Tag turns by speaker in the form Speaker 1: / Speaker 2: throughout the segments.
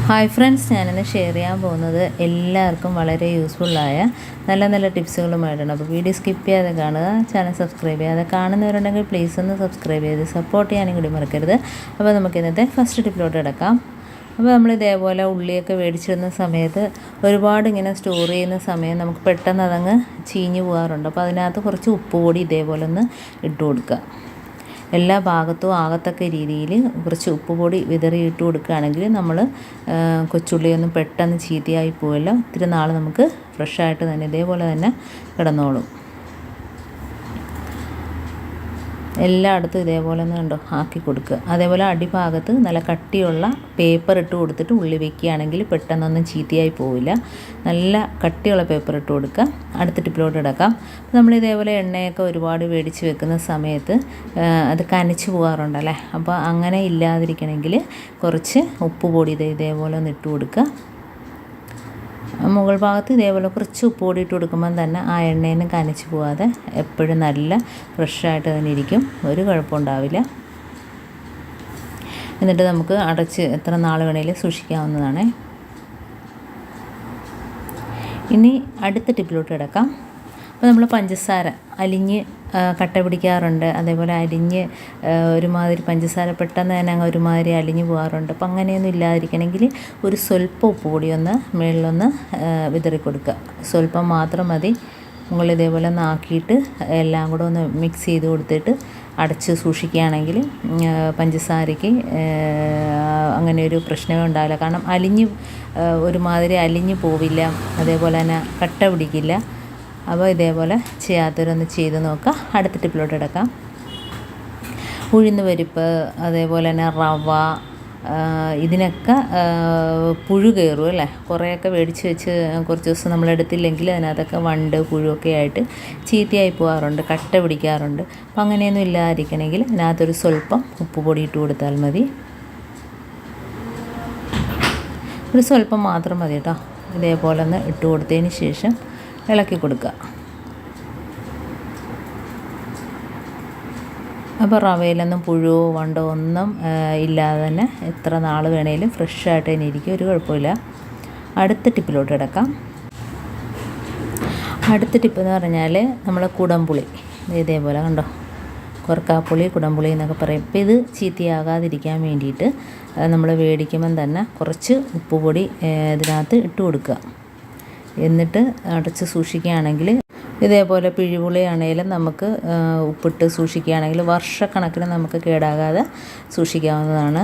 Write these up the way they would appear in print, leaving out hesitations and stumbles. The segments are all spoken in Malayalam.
Speaker 1: ഹായ് ഫ്രണ്ട്സ്, ഞാനിന്ന് ഷെയർ ചെയ്യാൻ പോകുന്നത് എല്ലാവർക്കും വളരെ യൂസ്ഫുള്ളായ നല്ല ടിപ്സുകളുമായിട്ടാണ്. അപ്പോൾ വീഡിയോ സ്കിപ്പ് ചെയ്യാതെ കാണുക, ചാനൽ സബ്സ്ക്രൈബ് ചെയ്യാതെ കാണുന്നവരുണ്ടെങ്കിൽ പ്ലീസ് ഒന്ന് സബ്സ്ക്രൈബ് ചെയ്ത് സപ്പോർട്ട് ചെയ്യാനും കൂടി മറക്കരുത്. അപ്പോൾ നമുക്ക് ഇന്നത്തെ ഫസ്റ്റ് ടിപ്പിലോട്ട് കിടക്കാം. അപ്പോൾ നമ്മൾ ഇതേപോലെ ഉള്ളിയൊക്കെ മേടിച്ചിടുന്ന സമയത്ത് ഒരുപാട് ഇങ്ങനെ സ്റ്റോർ ചെയ്യുന്ന സമയം നമുക്ക് പെട്ടെന്ന് അതങ്ങ് ചീഞ്ഞ് പോകാറുണ്ട്. അപ്പോൾ അതിനകത്ത് കുറച്ച് ഉപ്പ് പൊടി ഇതേപോലെ ഒന്ന് ഇട്ട് കൊടുക്കുക. എല്ലാ ഭാഗത്തും ആകത്തക്ക രീതിയിൽ കുറച്ച് ഉപ്പ് പൊടി വിതറി ഇട്ട് കൊടുക്കുകയാണെങ്കിൽ നമ്മൾ കൊച്ചുള്ളിയൊന്നും പെട്ടെന്ന് ചീത്തയായി പോവില്ല. ഒത്തിരി നാൾ നമുക്ക് ഫ്രഷായിട്ട് തന്നെ ഇതേപോലെ തന്നെ കിടന്നോളും. എല്ലായിടത്തും ഇതേപോലെ ഒന്ന് കണ്ടോ ആക്കി കൊടുക്കുക. അതേപോലെ അടിഭാഗത്ത് നല്ല കട്ടിയുള്ള പേപ്പർ ഇട്ട് കൊടുത്തിട്ട് ഉള്ളി വെക്കുകയാണെങ്കിൽ പെട്ടെന്നൊന്നും ചീത്തയായി പോവില്ല. നല്ല കട്ടിയുള്ള പേപ്പർ ഇട്ട് കൊടുക്കുക. അടുത്ത ടിപ്പിലോട്ട് ഇടക്കാം. നമ്മളിതേപോലെ എണ്ണയൊക്കെ ഒരുപാട് മേടിച്ച് വെക്കുന്ന സമയത്ത് അത് കനച്ച് പോകാറുണ്ടല്ലേ. അപ്പോൾ അങ്ങനെ ഇല്ലാതിരിക്കണമെങ്കിൽ കുറച്ച് ഉപ്പ് പൊടി ഇതേപോലെ ഒന്ന് ഇട്ട് കൊടുക്കുക. മുകൾ ഭാഗത്ത് ഇതേപോലെ കുറച്ച് ഉപ്പ് പൊടി ഇട്ട് കൊടുക്കുമ്പം തന്നെ ആ എണ്ണയിൽ നിന്ന് കനച്ച് പോകാതെ എപ്പോഴും നല്ല ഫ്രഷായിട്ട് തന്നെ ഇരിക്കും, ഒരു കുഴപ്പമുണ്ടാവില്ല. എന്നിട്ട് നമുക്ക് അടച്ച് എത്ര നാൾ വേണേലും സൂക്ഷിക്കാവുന്നതാണ്. ഇനി അടുത്ത ടിപ്പിലോട്ട് കിടക്കാം. അപ്പോൾ നമ്മൾ പഞ്ചസാര അലിഞ്ഞ് കട്ട പിടിക്കാറുണ്ട്, അതേപോലെ അലിഞ്ഞ് ഒരുമാതിരി പഞ്ചസാര പെട്ടെന്ന് തന്നെ അങ്ങ് ഒരുമാതിരി അലിഞ്ഞ് പോകാറുണ്ട്. അപ്പം അങ്ങനെയൊന്നും ഇല്ലാതിരിക്കണമെങ്കിൽ ഒരു സ്വല്പം ഉപ്പ് പൊടി ഒന്ന് മുകളിലൊന്ന് വിതറി കൊടുക്കുക. സ്വല്പം മാത്രം മതി. മുകളിൽ ഇതേപോലെ ഒന്ന് ആക്കിയിട്ട് എല്ലാം കൂടെ ഒന്ന് മിക്സ് ചെയ്ത് കൊടുത്തിട്ട് അടച്ച് സൂക്ഷിക്കുകയാണെങ്കിൽ പഞ്ചസാരയ്ക്ക് അങ്ങനെ ഒരു പ്രശ്നമേ ഉണ്ടാവില്ല. കാരണം ഒരുമാതിരി അലിഞ്ഞ് പോവില്ല, അതേപോലെ തന്നെ കട്ട പിടിക്കില്ല. അപ്പോൾ ഇതേപോലെ ചെയ്യാത്തവരൊന്ന് ചെയ്ത് നോക്കുക. അടുത്ത ടിപ്പിലോട്ട് എടുക്കാം. ഉഴുന്ന് പരിപ്പ്, അതേപോലെ തന്നെ റവ, ഇതിനൊക്കെ പുഴു കയറും അല്ലേ. കുറേയൊക്കെ മേടിച്ച് വെച്ച് കുറച്ച് ദിവസം നമ്മളെടുത്തില്ലെങ്കിൽ അതിനകത്തൊക്കെ വണ്ട് പുഴുവൊക്കെ ആയിട്ട് ചീത്തയായി പോകാറുണ്ട്, കട്ട പിടിക്കാറുണ്ട്. അപ്പോൾ അങ്ങനെയൊന്നും ഇല്ലാതിരിക്കണമെങ്കിൽ അതിനകത്തൊരു സ്വല്പം ഉപ്പ് പൊടി ഇട്ട് കൊടുത്താൽ മതി. ഒരു സ്വല്പം മാത്രം മതി കേട്ടോ. ഇതേപോലെ ഒന്ന് ഇട്ട് കൊടുത്തതിന് ശേഷം ഇളക്കി കൊടുക്കുക. അപ്പോൾ റവയിലൊന്നും പുഴുവോ വണ്ടോ ഒന്നും ഇല്ലാതെ തന്നെ എത്ര നാൾ വേണേലും ഫ്രഷായിട്ട് തന്നെ ഇരിക്കും, ഒരു കുഴപ്പമില്ല. അടുത്ത ടിപ്പിലോട്ട് കിടക്കാം. അടുത്ത ടിപ്പ് എന്ന് പറഞ്ഞാൽ നമ്മൾ കുടംപുളി ഇതേപോലെ കണ്ടോ, കൊർക്കാപ്പുളി കുടംപുളി എന്നൊക്കെ പറയും. അപ്പോൾ ഇത് ചീത്തയാകാതിരിക്കാൻ വേണ്ടിയിട്ട് നമ്മൾ മേടിക്കുമ്പം തന്നെ കുറച്ച് ഉപ്പ് പൊടി ഇതിനകത്ത് ഇട്ട് കൊടുക്കുക. എന്നിട്ട് അടച്ച് സൂക്ഷിക്കുകയാണെങ്കിൽ ഇതേപോലെ പിഴിപുളിയാണെങ്കിലും നമുക്ക് ഉപ്പിട്ട് സൂക്ഷിക്കുകയാണെങ്കിൽ വർഷക്കണക്കിന് നമുക്ക് കേടാകാതെ സൂക്ഷിക്കാവുന്നതാണ്.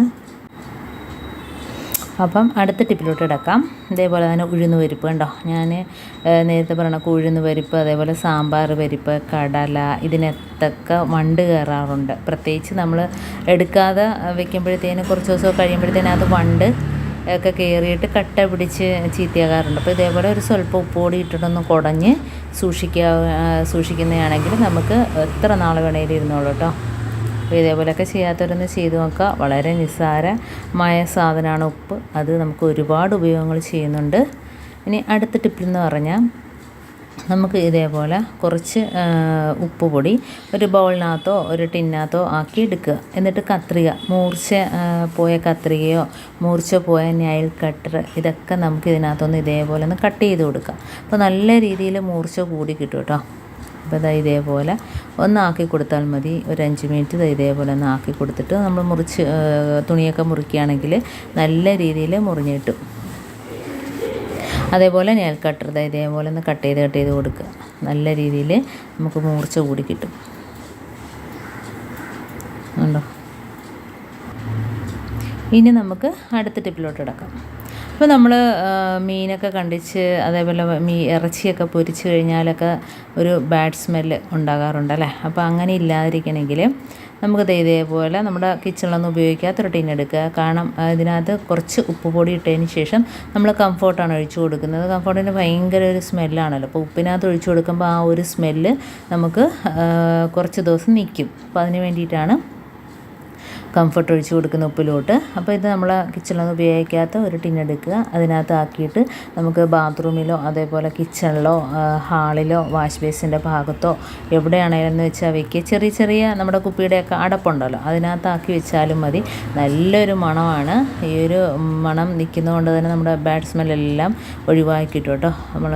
Speaker 1: അപ്പം അടുത്ത ടിപ്പിലോട്ട് കിടക്കാം. ഇതേപോലെ തന്നെ ഉഴുന്ന് പരിപ്പ് കണ്ടോ, ഞാൻ നേരത്തെ പറഞ്ഞ ഉഴുന്ന് പരിപ്പ്, അതേപോലെ സാമ്പാർ പരിപ്പ്, കടല, ഇതിനകത്തൊക്കെ വണ്ട് കയറാറുണ്ട്. പ്രത്യേകിച്ച് നമ്മൾ എടുക്കാതെ വെക്കുമ്പോഴത്തേന് കുറച്ച് ദിവസം കഴിയുമ്പോഴത്തേനും അത് വണ്ട് ഒക്കെ കയറിയിട്ട് പിടിച്ച് ചീത്തയാകാറുണ്ട്. അപ്പോൾ ഇതേപോലെ ഒരു സ്വല്പം ഉപ്പ് പൊടി ഇട്ടിട്ടൊന്ന് കുടഞ്ഞ് സൂക്ഷിക്കുന്നതാണെങ്കിൽ നമുക്ക് എത്ര നാൾ വേണേലും ഇരുന്നോളൂ കേട്ടോ. അപ്പോൾ ഇതേപോലെയൊക്കെ ചെയ്യാത്തവരൊന്ന് ചെയ്ത് നോക്കുക. വളരെ നിസ്സാരമായ സാധനമാണ് ഉപ്പ്. അത് നമുക്ക് ഒരുപാട് ഉപയോഗങ്ങൾ ചെയ്യുന്നുണ്ട്. ഇനി അടുത്ത ടിപ്പിൽ പറഞ്ഞാൽ നമുക്ക് ഇതേപോലെ കുറച്ച് ഉപ്പ് പൊടി ഒരു ബൗളിനകത്തോ ഒരു ടിന്നകത്തോ ആക്കി എടുക്കുക. എന്നിട്ട് കത്രിക, മൂർച്ച പോയ കത്രികയോ മൂർച്ച പോയ നൈൽ കട്ടർ, ഇതൊക്കെ നമുക്ക് ഇതിനകത്തൊന്ന് ഇതേപോലെ ഒന്ന് കട്ട് ചെയ്ത് കൊടുക്കാം. അപ്പോൾ നല്ല രീതിയിൽ മൂർച്ച കൂടി കിട്ടും കേട്ടോ. അപ്പോൾ ഇതേപോലെ ഒന്നാക്കി കൊടുത്താൽ മതി. ഒരു 5 മിനിറ്റ് ഇതേപോലെ ഒന്ന് ആക്കി കൊടുത്തിട്ട് നമ്മൾ തുണിയൊക്കെ മുറിക്കുകയാണെങ്കിൽ നല്ല രീതിയിൽ മുറിഞ്ഞ് കിട്ടും. അതേപോലെ നെയിൽ കട്ടർ ഇതേപോലെ ഒന്ന് കട്ട് ചെയ്ത് കൊടുക്കുക. നല്ല രീതിയിൽ നമുക്ക് മൂർച്ച കൂടി കിട്ടും. ഉണ്ടോ? ഇനി നമുക്ക് അടുത്ത ടിപ്പിലോട്ട് കിടക്കാം. അപ്പോൾ നമ്മൾ മീനൊക്കെ കണ്ടിച്ച് അതേപോലെ ഇറച്ചിയൊക്കെ പൊരിച്ച് കഴിഞ്ഞാലൊക്കെ ഒരു ബാഡ് സ്മെല്ല് ഉണ്ടാകാറുണ്ടല്ലേ. അപ്പോൾ അങ്ങനെ ഇല്ലാതിരിക്കണമെങ്കിൽ നമുക്ക് ഇതേപോലെ നമ്മുടെ കിച്ചണിലൊന്നും ഉപയോഗിക്കാത്തൊരു ടിൻ എടുക്കുക. കാരണം ഇതിനകത്ത് കുറച്ച് ഉപ്പ് പൊടി ഇട്ടതിന് ശേഷം നമ്മൾ കംഫോർട്ടാണ് ഒഴിച്ചു കൊടുക്കുന്നത്. കംഫോർട്ടിന് ഭയങ്കര ഒരു സ്മെല്ലാണല്ലോ. അപ്പോൾ ഉപ്പിനകത്ത് ഒഴിച്ചു കൊടുക്കുമ്പോൾ ആ ഒരു സ്മെല്ല് നമുക്ക് കുറച്ച് ദിവസം നിൽക്കും. അപ്പോൾ അതിന് വേണ്ടിയിട്ടാണ്. കംഫർട്ട് ഒഴിച്ച് കൊടുക്കുന്ന ഉപ്പിലോട്ട്. അപ്പോൾ ഇത് നമ്മൾ കിച്ചണിലൊന്നും ഉപയോഗിക്കാത്ത ഒരു ടിന്നെടുക്കുക. അതിനകത്ത് ആക്കിയിട്ട് നമുക്ക് ബാത്റൂമിലോ അതേപോലെ കിച്ചണിലോ ഹാളിലോ വാഷ് ബേസിൻ്റെ ഭാഗത്തോ എവിടെയാണെങ്കിലും വെച്ചാൽ വെക്കുക. ചെറിയ ചെറിയ നമ്മുടെ കുപ്പിയുടെയൊക്കെ അടപ്പുണ്ടല്ലോ, അതിനകത്താക്കി വെച്ചാലും മതി. നല്ലൊരു മണമാണ്. ഈ ഒരു മണം നിൽക്കുന്നതുകൊണ്ട് തന്നെ നമ്മുടെ ബാഡ് സ്മെല്ലെല്ലാം ഒഴിവാക്കി കിട്ടും കേട്ടോ. നമ്മൾ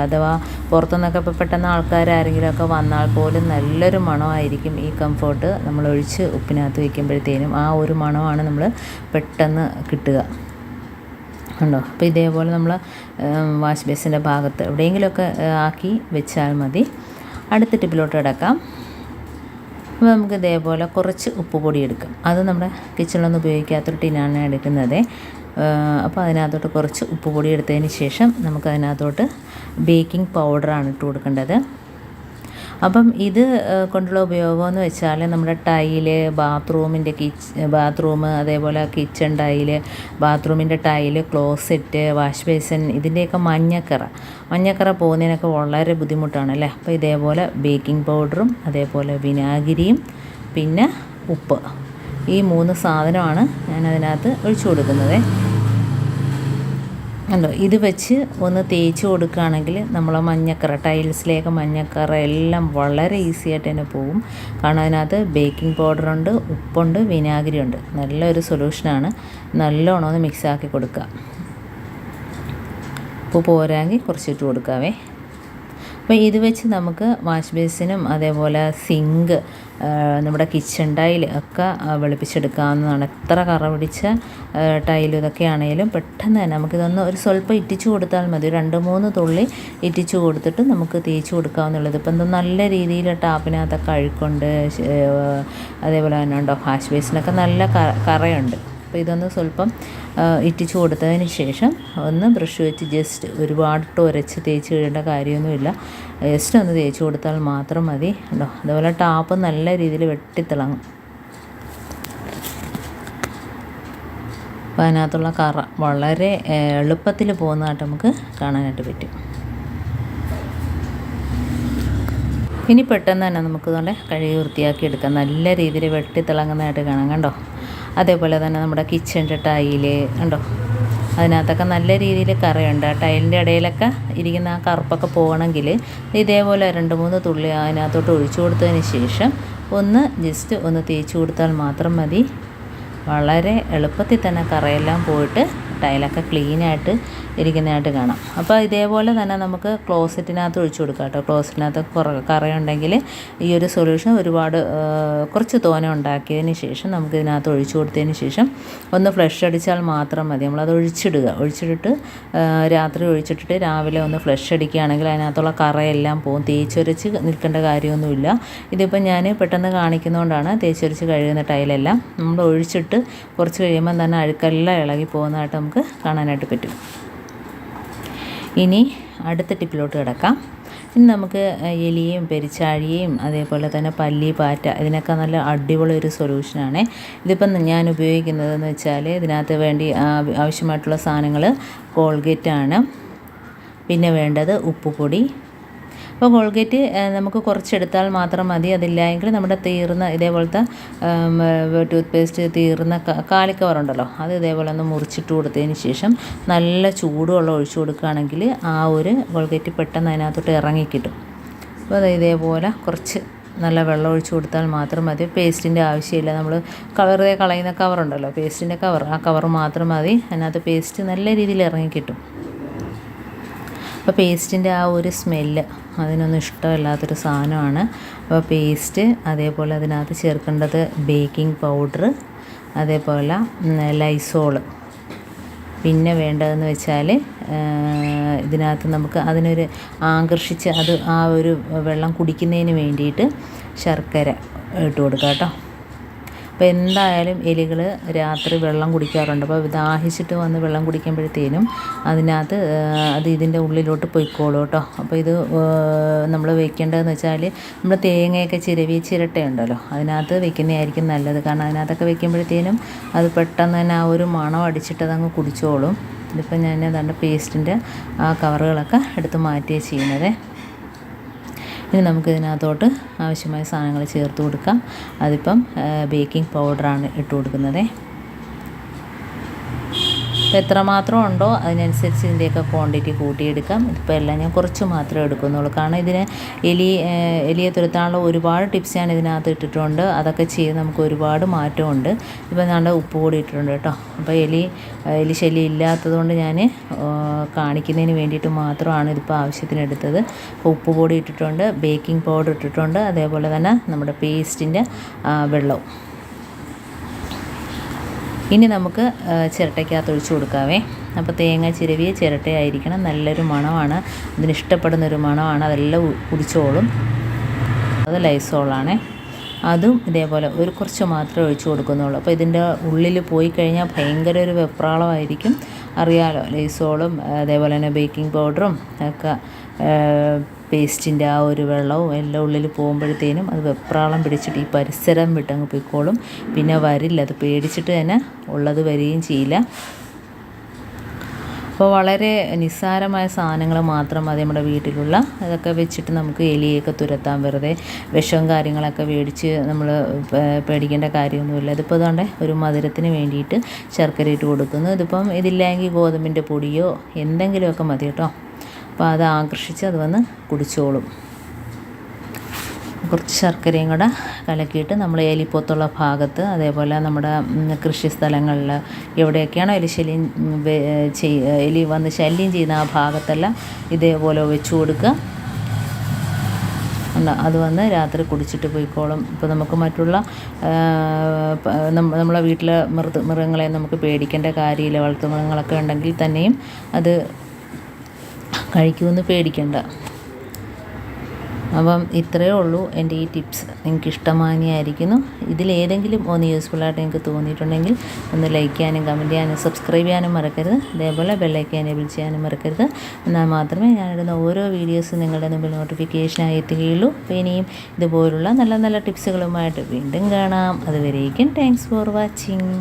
Speaker 1: അഥവാ പുറത്തുനിന്നൊക്കെ ഇപ്പോൾ പെട്ടെന്ന് ആൾക്കാരാരെങ്കിലുമൊക്കെ വന്നാൽ പോലും നല്ലൊരു മണമായിരിക്കും ഈ കംഫർട്ട് നമ്മൾ ഒഴിച്ച് ഉപ്പിനകത്ത് വയ്ക്കുമ്പോഴത്തേനും. ആ ഒരു മണമാണ് നമ്മൾ പെട്ടെന്ന് കിട്ടുക ഉണ്ടോ. അപ്പോൾ ഇതേപോലെ നമ്മൾ വാഷ് ബേസിൻ്റെ ഭാഗത്ത് എവിടെയെങ്കിലുമൊക്കെ ആക്കി വെച്ചാൽ മതി. അടുത്ത ടിപ്പിലോട്ട് കിടക്കാം. അപ്പോൾ നമുക്ക് ഇതേപോലെ കുറച്ച് ഉപ്പ് പൊടി എടുക്കാം. അത് നമ്മുടെ കിച്ചണിലൊന്നും ഉപയോഗിക്കാത്തൊരു ടിന്നാണ് എടുക്കുന്നത്. അപ്പോൾ അതിനകത്തോട്ട് കുറച്ച് ഉപ്പ് പൊടി എടുത്തതിന് ശേഷം നമുക്കതിനകത്തോട്ട് ബേക്കിംഗ് പൗഡറാണ് ഇട്ട് കൊടുക്കേണ്ടത്. അപ്പം ഇത് കൊണ്ടുള്ള ഉപയോഗമെന്ന് വെച്ചാൽ നമ്മുടെ ടൈല്, ബാത്റൂം, അതേപോലെ കിച്ചൺ ടൈല്, ബാത്റൂമിൻ്റെ ടൈല്, ക്ലോസറ്റ്, വാഷ് ബേസിൻ, ഇതിൻ്റെയൊക്കെ മഞ്ഞക്കറ പോകുന്നതിനൊക്കെ വളരെ ബുദ്ധിമുട്ടാണല്ലേ. അപ്പോൾ ഇതേപോലെ ബേക്കിംഗ് പൗഡറും അതേപോലെ വിനാഗിരിയും പിന്നെ ഉപ്പ്, ഈ 3 സാധനമാണ് ഞാനതിനകത്ത് ഒഴിച്ചു കൊടുക്കുന്നത്. ഉണ്ടോ. ഇത് വെച്ച് ഒന്ന് തേച്ച് കൊടുക്കുകയാണെങ്കിൽ നമ്മളെ ടൈൽസിലേക്ക് മഞ്ഞക്കറ എല്ലാം വളരെ ഈസി ആയിട്ട് തന്നെ പോകും. കാരണം അതിനകത്ത് ബേക്കിംഗ് പൗഡറുണ്ട്, ഉപ്പുണ്ട്, വിനാഗിരി ഉണ്ട്. നല്ലൊരു സൊല്യൂഷനാണ്. നല്ലോണം ഒന്ന് മിക്സാക്കി കൊടുക്കുക. ഉപ്പ് പോരാങ്കിൽ കുറച്ചിട്ട് കൊടുക്കാവേ. അപ്പോൾ ഇത് വെച്ച് നമുക്ക് വാഷ് ബേസിനും അതേപോലെ സിങ്ക്, നമ്മുടെ കിച്ചൺ ടൈൽ ഒക്കെ വെളുപ്പിച്ചെടുക്കാവുന്നതാണ്. എത്ര കറ പിടിച്ച ടൈൽ ഇതൊക്കെ ആണെങ്കിലും പെട്ടെന്ന് തന്നെ നമുക്കിതൊന്ന് ഒരു സ്വല്പം ഇറ്റിച്ച് കൊടുത്താൽ മതി. 2-3 തുള്ളി ഇറ്റിച്ച് കൊടുത്തിട്ട് നമുക്ക് തേച്ച് കൊടുക്കാവുന്നുള്ളത്. ഇപ്പം നല്ല രീതിയിൽ ടാപ്പിനകത്തൊക്കെ അഴുക്കുണ്ട്. അതേപോലെ തന്നെ ഉണ്ടോ, വാഷ് ബേസിനൊക്കെ നല്ല കറയുണ്ട്. അപ്പോൾ ഇതൊന്ന് സ്വല്പം ഇറ്റിച്ച് കൊടുത്തതിന് ശേഷം ഒന്ന് ബ്രഷ് വെച്ച് ജസ്റ്റ് ഒരുപാടിട്ട് ഉരച്ച് തേച്ച് കഴിയേണ്ട കാര്യമൊന്നുമില്ല. ജസ്റ്റ് ഒന്ന് തേച്ച് കൊടുത്താൽ മാത്രം മതി കേട്ടോ. അതുപോലെ ടാപ്പ് നല്ല രീതിയിൽ വെട്ടിത്തിളങ്ങും. അപ്പോൾ അതിനകത്തുള്ള കറ വളരെ എളുപ്പത്തിൽ പോകുന്നതായിട്ട് നമുക്ക് കാണാനായിട്ട് പറ്റും. ഇനി പെട്ടെന്ന് തന്നെ നമുക്കിതുകൊണ്ട് കഴുകി വൃത്തിയാക്കി എടുക്കാം. നല്ല രീതിയിൽ വെട്ടിത്തിളങ്ങുന്നതായിട്ട് കാണാം കണ്ടോ. അതേപോലെ തന്നെ നമ്മുടെ കിച്ചൻ്റെ ടൈല് ഉണ്ടോ, അതിനകത്തൊക്കെ നല്ല രീതിയിൽ കറയുണ്ട്. ആ ടൈലിൻ്റെ ഇടയിലൊക്കെ ഇരിക്കുന്ന ആ കറുപ്പൊക്കെ പോകണമെങ്കിൽ ഇതേപോലെ 2-3 തുള്ളി അതിനകത്തോട്ട് ഒഴിച്ചു കൊടുത്തതിന് ശേഷം ജസ്റ്റ് ഒന്ന് തേച്ച് കൊടുത്താൽ മാത്രം മതി. വളരെ എളുപ്പത്തിൽ തന്നെ കറയെല്ലാം പോയിട്ട് ടൈലൊക്കെ ക്ലീനായിട്ട് ഇരിക്കുന്നതായിട്ട് കാണാം. അപ്പോൾ ഇതേപോലെ തന്നെ നമുക്ക് ക്ലോസറ്റിനകത്ത് ഒഴിച്ചു കൊടുക്കാം കേട്ടോ. ക്ലോസറ്റിനകത്ത് കറയുണ്ടെങ്കിൽ ഈ ഒരു സൊല്യൂഷൻ കുറച്ച് തോനെ ഉണ്ടാക്കിയതിന് ശേഷം നമുക്ക് ഇതിനകത്ത് ഒഴിച്ചു കൊടുത്തതിന് ശേഷം ഒന്ന് ഫ്ലഷ് അടിച്ചാൽ മാത്രം മതി. നമ്മളത് ഒഴിച്ചിട്ടിട്ട് രാത്രി ഒഴിച്ചിട്ടിട്ട് രാവിലെ ഒന്ന് ഫ്ലഷ് അടിക്കുകയാണെങ്കിൽ അതിനകത്തുള്ള കറയെല്ലാം പോകും. തേച്ചൊരച്ച് നിൽക്കേണ്ട കാര്യമൊന്നുമില്ല. ഇതിപ്പോൾ ഞാൻ പെട്ടെന്ന് കാണിക്കുന്നതുകൊണ്ടാണ് തേച്ചൊരച്ച് കഴുകുന്ന ടൈലെല്ലാം നമ്മൾ ഒഴിച്ചിട്ട് കുറച്ച് കഴിയുമ്പം തന്നെ അഴുക്കെല്ലാം ഇളകി പോകുന്നതായിട്ട് നമുക്ക് കാണാനായിട്ട് പറ്റും. ഇനി അടുത്ത ടിപ്പിലോട്ട് കിടക്കാം. ഇനി നമുക്ക് എലിയും പെരിച്ചാഴിയും അതേപോലെ തന്നെ പല്ലി, പാറ്റ, ഇതിനൊക്കെ നല്ല അടിപൊളി ഒരു സൊല്യൂഷനാണ്. ഇതിപ്പം ഞാൻ ഉപയോഗിക്കുന്നതെന്ന് വെച്ചാൽ ഇതിനകത്ത് വേണ്ടി ആവശ്യമായിട്ടുള്ള സാധനങ്ങൾ കോൾഗേറ്റാണ്. പിന്നെ വേണ്ടത് ഉപ്പുപൊടി. അപ്പോൾ കോൾഗേറ്റ് നമുക്ക് കുറച്ചെടുത്താൽ മാത്രം മതി. അതില്ലെങ്കിൽ നമ്മുടെ ഇതേപോലത്തെ ടൂത്ത് പേസ്റ്റ് തീർന്ന കാലിക്കവറുണ്ടല്ലോ, അത് ഇതേപോലെ ഒന്ന് മുറിച്ചിട്ട് കൊടുത്തതിന് ശേഷം നല്ല ചൂടുവെള്ളം ഒഴിച്ചു കൊടുക്കുകയാണെങ്കിൽ ആ ഒരു കോൾഗേറ്റ് പെട്ടെന്ന് അതിനകത്തോട്ട് ഇറങ്ങിക്കിട്ടും. അപ്പോൾ അത് ഇതേപോലെ കുറച്ച് നല്ല വെള്ളം ഒഴിച്ചു കൊടുത്താൽ മാത്രം മതി. പേസ്റ്റിൻ്റെ ആവശ്യമില്ല. നമ്മൾ വെറുതെ കളയുന്ന കവറുണ്ടല്ലോ, പേസ്റ്റിൻ്റെ കവർ, ആ കവർ മാത്രം മതി. അതിനകത്ത് പേസ്റ്റ് നല്ല രീതിയിൽ ഇറങ്ങിക്കിട്ടും. അപ്പോൾ പേസ്റ്റിൻ്റെ ആ ഒരു സ്മെല്ല് അതിനൊന്നും ഇഷ്ടമില്ലാത്തൊരു സാധനമാണ്. അപ്പോൾ പേസ്റ്റ്, അതേപോലെ അതിനകത്ത് ചേർക്കേണ്ടത് ബേക്കിംഗ് പൗഡർ, അതേപോലെ ലൈസോള്. പിന്നെ വേണ്ടതെന്ന് വെച്ചാൽ ഇതിനകത്ത് നമുക്ക് അതിനൊരു ആകർഷിച്ച് ആ ഒരു വെള്ളം കുടിക്കുന്നതിന് വേണ്ടിയിട്ട് ശർക്കര ഇട്ട് കൊടുക്കാം കേട്ടോ. അപ്പോൾ എന്തായാലും എലികൾ രാത്രി വെള്ളം കുടിക്കാറുണ്ട്. അപ്പോൾ ദാഹിച്ചിട്ട് വന്ന് വെള്ളം കുടിക്കുമ്പോഴത്തേനും അതിനകത്ത് ഇതിൻ്റെ ഉള്ളിലോട്ട് പൊയ്ക്കോളൂ കേട്ടോ. അപ്പോൾ ഇത് നമ്മൾ വെക്കേണ്ടതെന്ന് വെച്ചാൽ നമ്മൾ തേങ്ങയൊക്കെ ചിരട്ടയുണ്ടല്ലോ, അതിനകത്ത് വെക്കുന്നതായിരിക്കും നല്ലത്. കാരണം അതിനകത്തൊക്കെ വെക്കുമ്പോഴത്തേനും അത് പെട്ടെന്ന് തന്നെ ആ ഒരു മണം അടിച്ചിട്ട് അതങ്ങ് കുടിച്ചോളും. ഇതിപ്പോൾ ഞാൻ ഏതാണ്ട് പേസ്റ്റിൻ്റെ ആ കവറുകളൊക്കെ എടുത്ത് മാറ്റുകയാണ് ചെയ്യുന്നത്. ഇനി നമുക്കിതിനകത്തോട്ട് ആവശ്യമായ സാധനങ്ങൾ ചേർത്ത് കൊടുക്കാം. അതിപ്പം ബേക്കിംഗ് പൗഡറാണ് ഇട്ട് കൊടുക്കുന്നത്. അപ്പോൾ എത്രമാത്രം ഉണ്ടോ അതിനനുസരിച്ച് ഇതിൻ്റെയൊക്കെ ക്വാണ്ടിറ്റി കൂട്ടിയെടുക്കാം. ഇതിപ്പോൾ എല്ലാം ഞാൻ കുറച്ച് മാത്രമേ എടുക്കുന്നുള്ളൂ. കാരണം ഇതിന് എലിയെ തുരത്താനുള്ള ഒരുപാട് ടിപ്സ് ഞാൻ ഇതിനകത്ത് ഇട്ടിട്ടുണ്ട്. അതൊക്കെ ചെയ്ത് നമുക്ക് ഒരുപാട് മാറ്റമുണ്ട്. ഇപ്പോൾ നല്ല ഉപ്പ് കൂടി ഇട്ടിട്ടുണ്ട് കേട്ടോ. അപ്പോൾ എലി ശല്യം ഇല്ലാത്തതുകൊണ്ട് ഞാൻ കാണിക്കുന്നതിന് വേണ്ടിയിട്ട് മാത്രമാണ് ഇതിപ്പോൾ ആവശ്യത്തിന് എടുത്തത്. അപ്പോൾ ഉപ്പ് പൊടി ഇട്ടിട്ടുണ്ട്, ബേക്കിംഗ് പൗഡർ ഇട്ടിട്ടുണ്ട്, അതേപോലെ തന്നെ നമ്മുടെ പേസ്റ്റിൻ്റെ വെള്ളവും. ഇനി നമുക്ക് ചിരട്ടയ്ക്കകത്ത് ഒഴിച്ച് കൊടുക്കാവേ. അപ്പോൾ തേങ്ങ ചിരവിയ ചിരട്ടയായിരിക്കണം. നല്ലൊരു മണമാണ്, അതിനിഷ്ടപ്പെടുന്നൊരു മണമാണ്. അതെല്ലാം കുടിച്ചോളും. അത് ലൈസോളാണേ. അതും ഇതേപോലെ കുറച്ച് മാത്രമേ ഒഴിച്ച് കൊടുക്കുന്നുള്ളൂ. അപ്പോൾ ഇതിൻ്റെ ഉള്ളിൽ പോയി കഴിഞ്ഞാൽ ഭയങ്കര ഒരു വെപ്രാളമായിരിക്കും. അറിയാലോ, ലൈസോളും അതേപോലെ തന്നെ ബേക്കിംഗ് പൗഡറും ഒക്കെ പേസ്റ്റിൻ്റെ ആ ഒരു വെള്ളവും എല്ലാം ഉള്ളിൽ പോകുമ്പോഴത്തേനും അത് വെപ്രാളം പിടിച്ചിട്ട് ഈ പരിസരം വിട്ടങ്ങ് പോയിക്കോളും. പിന്നെ വരില്ല, അത് പേടിച്ചിട്ട് തന്നെ ഉള്ളത് വരികയും ചെയ്യില്ല. അപ്പോൾ വളരെ നിസ്സാരമായ സാധനങ്ങൾ മാത്രം മതി നമ്മുടെ വീട്ടിലുള്ള. അതൊക്കെ വെച്ചിട്ട് നമുക്ക് എലിയൊക്കെ തുരത്താൻ. വെറുതെ വിഷവും കാര്യങ്ങളൊക്കെ മേടിച്ച് നമ്മൾ പേടിക്കേണ്ട കാര്യമൊന്നുമില്ല. ഇതിപ്പോൾ അതുകൊണ്ട് ഒരു മധുരത്തിന് വേണ്ടിയിട്ട് ശർക്കര ഇട്ട് കൊടുക്കുന്നു. ഇതിപ്പം ഇതില്ലെങ്കിൽ ഗോതമ്പിൻ്റെ പൊടിയോ എന്തെങ്കിലുമൊക്കെ മതി കേട്ടോ. അപ്പോൾ അത് ആകർഷിച്ച് അത് വന്ന് കുടിച്ചോളും. കുറച്ച് ശർക്കരയും കൂടെ കലക്കിയിട്ട് നമ്മൾ എലിപ്പൊത്തുള്ള ഭാഗത്ത്, അതേപോലെ നമ്മുടെ കൃഷി സ്ഥലങ്ങളിൽ എവിടെയൊക്കെയാണോ എലി വന്ന് ശല്യം ചെയ്യുന്ന ആ ഭാഗത്തെല്ലാം ഇതേപോലെ വെച്ച് കൊടുക്കുക. അത് വന്ന് രാത്രി കുടിച്ചിട്ട് പോയിക്കോളും. ഇപ്പോൾ നമുക്ക് മറ്റുള്ള നമ്മളെ വീട്ടിലെ മൃഗങ്ങളെ നമുക്ക് പേടിക്കേണ്ട കാര്യമില്ല. വളർത്തു മൃഗങ്ങളൊക്കെ ഉണ്ടെങ്കിൽ തന്നെയും അത് കഴിക്കുമെന്ന് പേടിക്കണ്ട. അപ്പം ഇത്രയേ ഉള്ളൂ എൻ്റെ ഈ ടിപ്സ്. നിങ്ങൾക്ക് ഇഷ്ടമാനിയായിരിക്കുന്നു. ഇതിലേതെങ്കിലും ഒന്ന് യൂസ്ഫുള്ളായിട്ട് നിങ്ങൾക്ക് തോന്നിയിട്ടുണ്ടെങ്കിൽ ഒന്ന് ലൈക്ക് ചെയ്യാനും കമൻറ്റ് ചെയ്യാനും സബ്സ്ക്രൈബ് ചെയ്യാനും മറക്കരുത്. അതേപോലെ ബെല്ലൈക്കൻ എനേബിൾ ചെയ്യാനും മറക്കരുത്. എന്നാൽ മാത്രമേ ഞാനിടുന്ന ഓരോ വീഡിയോസും നിങ്ങളുടെ മുമ്പിൽ നോട്ടിഫിക്കേഷനായി എത്തുകയുള്ളൂ. അപ്പോൾ ഇനിയും ഇതുപോലുള്ള നല്ല നല്ല ടിപ്സുകളുമായിട്ട് വീണ്ടും കാണാം. അതുവരേക്കും താങ്ക്സ് ഫോർ വാച്ചിങ്.